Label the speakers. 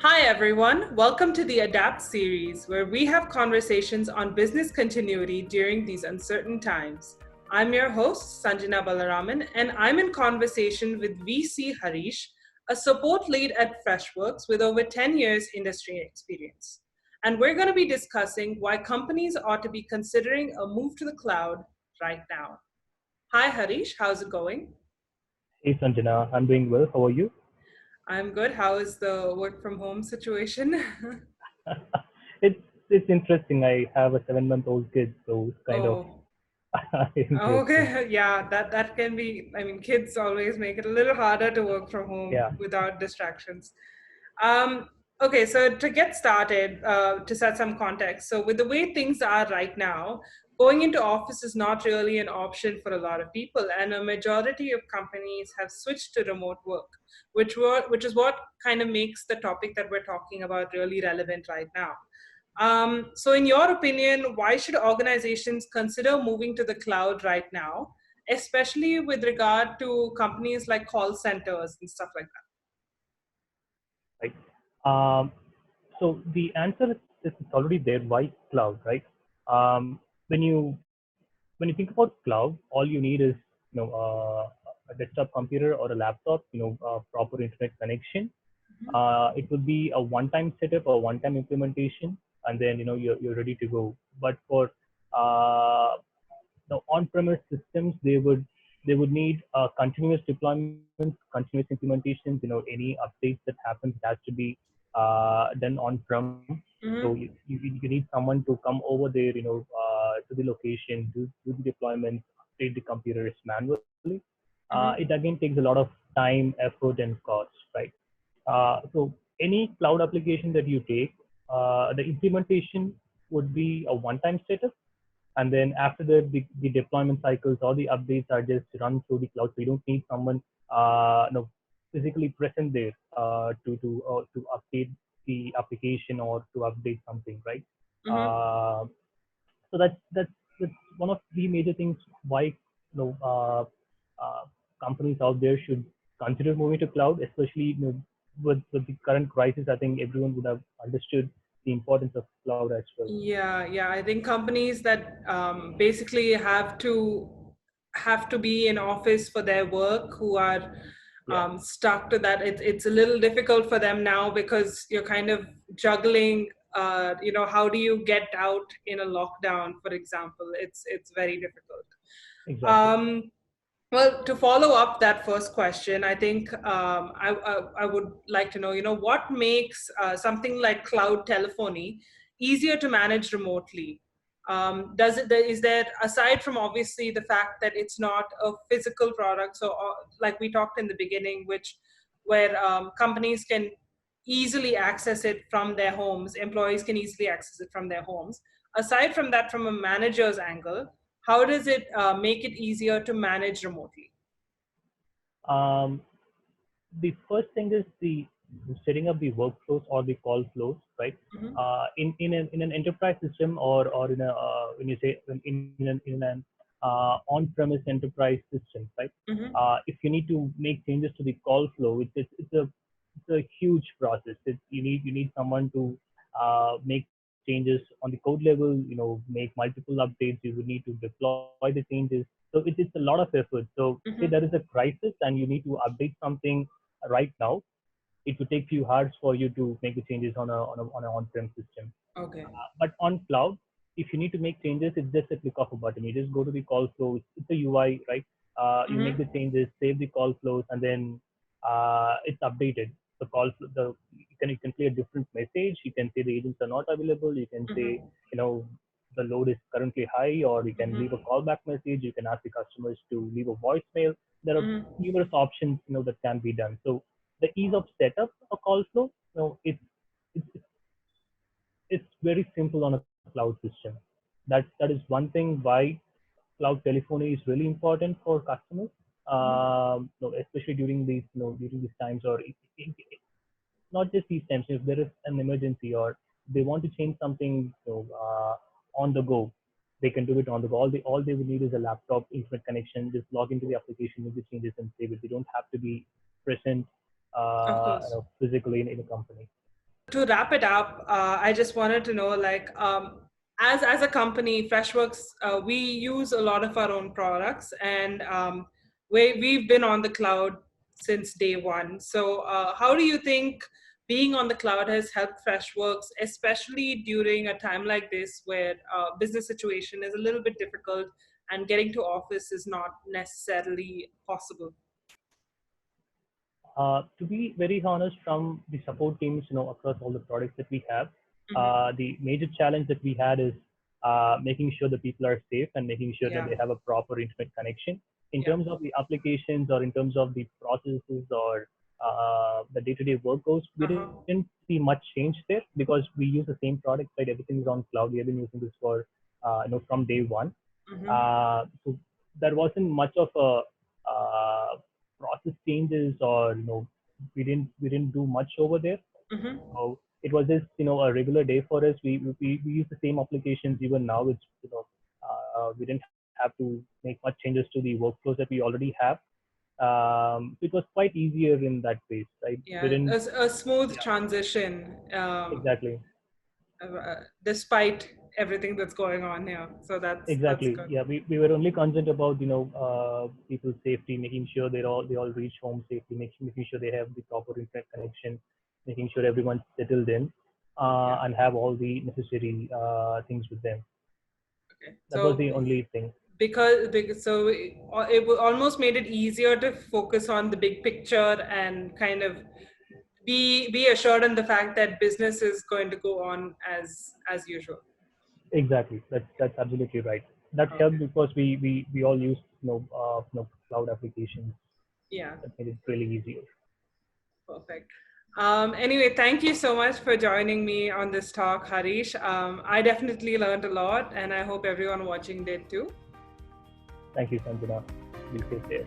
Speaker 1: Hi, everyone. Welcome to the Adapt series, where we have conversations on business continuity during these uncertain times. I'm your host, Sanjana Balaraman, and I'm in conversation with VC Harish, a support lead at Freshworks with over 10 years industry experience. And we're going to be discussing why companies ought to be considering a move to the cloud right now. Hi, Harish. How's it going?
Speaker 2: Hey Sanjana, I'm doing well. How are you?
Speaker 1: I'm good. How is the work from home situation?
Speaker 2: it's it's interesting. I have a 7-month-old kid, so it's kind of
Speaker 1: Oh,
Speaker 2: interesting.
Speaker 1: okay, yeah, that can be. I mean, kids always make it a little harder to work from home
Speaker 2: Yeah,
Speaker 1: without distractions. Um, okay, so to get started, to set some context, so with the way things are right now, going into office is not really an option for a lot of people, and a majority of companies have switched to remote work, which is what kind of makes the topic that we're talking about really relevant right now. So, in your opinion, why should organizations consider moving to the cloud right now, especially with regard to companies like call centers and stuff like
Speaker 2: right. Um, so the answer is it's already there. Why cloud, right? Um, when you when you think about cloud, all you need is a desktop computer or a laptop, proper internet connection. It would be a one-time setup or one-time implementation, and then you're ready to go. But for uh, the on-premise systems, they would need continuous deployments, continuous implementations. Any updates that happens has to be done on-prem. So
Speaker 1: that?
Speaker 2: you need someone to come over there, to the location, do the deployments, update the computers manually. It
Speaker 1: Hmm.
Speaker 2: again takes a lot of time, effort, and cost, right? So any cloud application that you take, the implementation would be a one-time setup, and then after that, the deployment cycles or the updates are just run through the cloud. So you don't need someone, physically present there to update the application or to update something, right?
Speaker 1: Hmm.
Speaker 2: Uh, so that's one of the major things why companies out there should consider moving to cloud, especially with the current crisis. I think everyone would have understood the importance of cloud as well.
Speaker 1: Yeah, yeah. I think companies that basically have to be in office for their work who are
Speaker 2: Yeah,
Speaker 1: stuck to that. It's a little difficult for them now because you're kind of juggling. How do you get out in a lockdown, for example? It's very difficult.
Speaker 2: exactly.
Speaker 1: Um, Well, to follow up that first question, I think I would like to know, what makes something like cloud telephony easier to manage remotely? Is there, aside from obviously the fact that it's not a physical product, so like we talked in the beginning, where companies can easily access it from their homes, employees can easily access it from their homes. Aside from that, from a manager's angle, how does it make it easier to manage remotely?
Speaker 2: Um, the first thing is the setting up the workflows or the call flows, right?
Speaker 1: Hmm.
Speaker 2: In an enterprise system, or in a when you say in an on-premise enterprise system, right?
Speaker 1: Hmm.
Speaker 2: If you need to make changes to the call flow, it's a huge process. You need someone to make changes on the code level, make multiple updates. You would need to deploy the changes. So it's a lot of effort. So say there is
Speaker 1: Hmm.
Speaker 2: a crisis and you need to update something right now. It would take few hours for you to make the changes on an on-prem system.
Speaker 1: Okay.
Speaker 2: But on cloud, if you need to make changes, it's just a click of a button. You just go to the call flow. It's a UI, right? You make the
Speaker 1: Hmm.
Speaker 2: changes, save the call flows, and then it's updated. The call, you can play a different message. You can say the agents are not available. You can say,
Speaker 1: Hmm.
Speaker 2: the load is currently high, or you can leave a
Speaker 1: Hmm.
Speaker 2: callback message. You can ask the customers to leave a voicemail. There are
Speaker 1: Hmm.
Speaker 2: numerous options, that can be done. So the ease of setup a call flow, it's it's very simple on a cloud system. That is one thing why cloud telephony is really important for customers. Especially during these times, or not just these times. If there is an emergency or they want to change something, on the go, they can do it on the go. All they will need is a laptop, internet connection. Just log into the application, make the changes, and save it. They don't have to be present,
Speaker 1: Of course.
Speaker 2: physically in a company.
Speaker 1: to wrap it up, I just wanted to know, like, as a company, Freshworks, we use a lot of our own products, and we've been on the cloud since day one. So, how do you think being on the cloud has helped Freshworks, especially during a time like this where business situation is a little bit difficult and getting to office is not necessarily possible?
Speaker 2: To be very honest, from the support teams, across all the products that we have, the major challenge that we had is making sure the people are safe and making sure that
Speaker 1: Yeah.
Speaker 2: they have a proper internet connection. In
Speaker 1: Yeah.
Speaker 2: terms of the applications or in terms of the processes or the day-to-day work goes, we didn't see much change there because we use the same product, right? Everything is on cloud. We have been using this for, from day one. So there wasn't much of a process changes or we didn't do much over there. So it was just a regular day for us. We use the same applications even now. It's we didn't have to make much changes to the workflows that we already have. It was quite easier in that phase, right?
Speaker 1: Yeah, a smooth transition.
Speaker 2: Exactly.
Speaker 1: Despite everything that's going on here, so that's
Speaker 2: Exactly.
Speaker 1: good.
Speaker 2: Yeah, we were only concerned about people's safety, making sure they all reach home safely, making sure they have the proper internet connection, making sure everyone's settled in, and have all the necessary things with them.
Speaker 1: Okay,
Speaker 2: That was
Speaker 1: so
Speaker 2: the only thing.
Speaker 1: because so it almost made it easier to focus on the big picture and kind of be assured in the fact that business is going to go on as usual.
Speaker 2: Exactly. That's absolutely right. That helped because we all use cloud applications.
Speaker 1: Yeah.
Speaker 2: That made it really easier.
Speaker 1: Perfect. Anyway, thank you so much for joining me on this talk, Harish. I definitely learned a lot, and I hope everyone watching did too.
Speaker 2: Thank you, Sanjana. We'll take care.